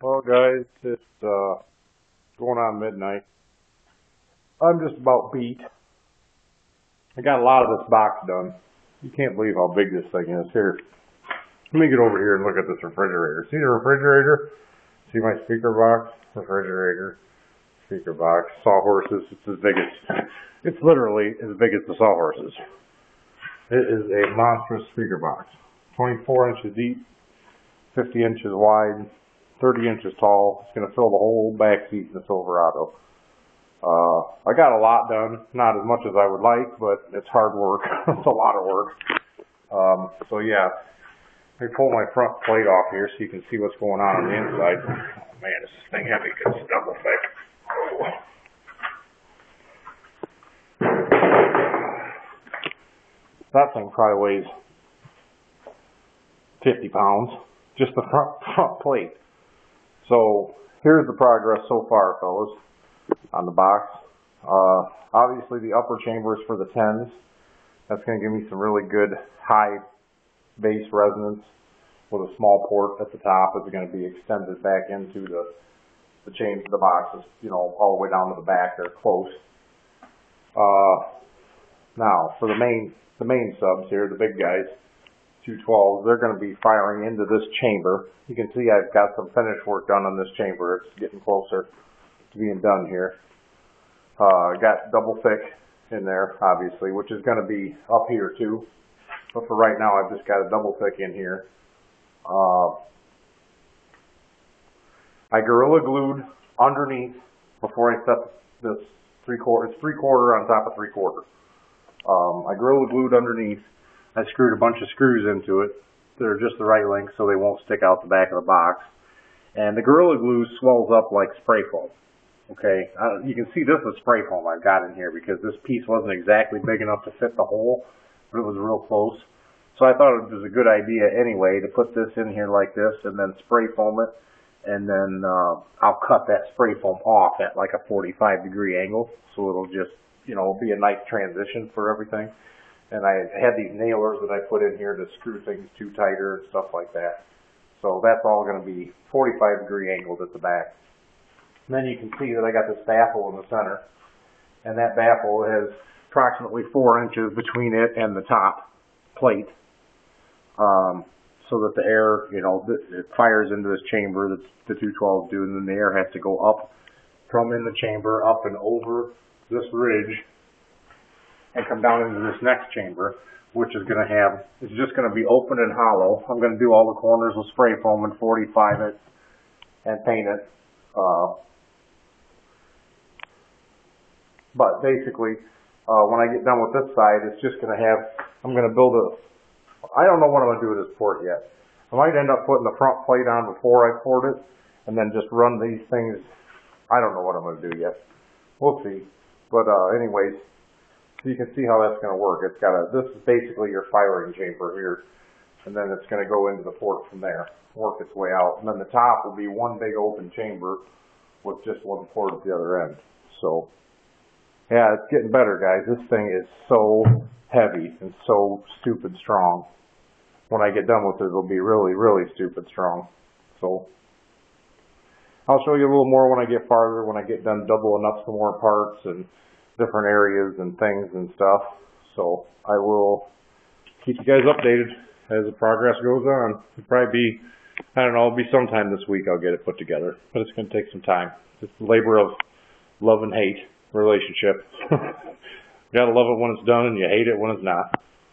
Well, guys, it's going on midnight. I'm just about beat. I got a lot of this box done. You can't believe how big this thing is. Here, let me get over here and look at this refrigerator. See the refrigerator? See my speaker box? Refrigerator, speaker box, sawhorses. It's literally as big as the sawhorses. It is a monstrous speaker box. 24 inches deep, 50 inches wide, 30 inches tall. It's going to fill the whole back seat in the Silverado. I got a lot done, not as much as I would like, but it's hard work. It's a lot of work. So yeah, let me pull my front plate off here so you can see what's going on the inside. Oh man, this thing heavy because it's double thick. That thing probably weighs 50 pounds, just the front plate. So here's the progress so far, fellas, on the box. Obviously the upper chamber is for the 10s. That's going to give me some really good high bass resonance with a small port at the top. It's going to be extended back into the chain of the boxes, you know, all the way down to the back. They're close. Now for the main subs here, the big guys, 212s, they're going to be firing into this chamber. You can see I've got some finish work done on this chamber. It's getting closer to being done here. Got double thick in there, obviously, which is going to be up here too. But for right now, I've just got a double thick in here. I Gorilla Glued underneath before I set this 3/4. It's 3/4 on top of 3/4. I Gorilla Glued underneath. I screwed a bunch of screws into it. They're just the right length so they won't stick out the back of the box. And the Gorilla Glue swells up like spray foam. Okay, you can see this is spray foam I've got in here because this piece wasn't exactly big enough to fit the hole, but it was real close. So I thought it was a good idea anyway to put this in here like this and then spray foam it. And then I'll cut that spray foam off at like a 45-degree angle so it'll just, you know, be a nice transition for everything. And I had these nailers that I put in here to screw things to tighter and stuff like that. So that's all going to be 45-degree angled at the back. And then you can see that I got this baffle in the center. And that baffle has approximately 4 inches between it and the top plate. So that the air, you know, it fires into this chamber that the 212s do, and then the air has to go up from in the chamber, up and over this ridge, and come down into this next chamber, which is going to have, it's just going to be open and hollow. I'm going to do all the corners with spray foam and 45 it and paint it. But basically, when I get done with this side, it's just going to have, I'm going to build I don't know what I'm going to do with this port yet. I might end up putting the front plate on before I port it, and then just run these things. I don't know what I'm going to do yet. We'll see. But anyways, you can see how that's going to work. It's got this is basically your firing chamber here, and then it's going to go into the port from there, work its way out. And then the top will be one big open chamber with just one port at the other end. So, yeah, it's getting better, guys. This thing is so heavy and so stupid strong. When I get done with it, it'll be really, really stupid strong. So, I'll show you a little more when I get farther, when I get done doubling up some more parts and different areas and things and stuff. So I will keep you guys updated as the progress goes on. It'll probably be, I don't know, it'll be sometime this week I'll get it put together. But it's going to take some time. It's a labor of love and hate relationship. You gotta love it when it's done and you hate it when it's not.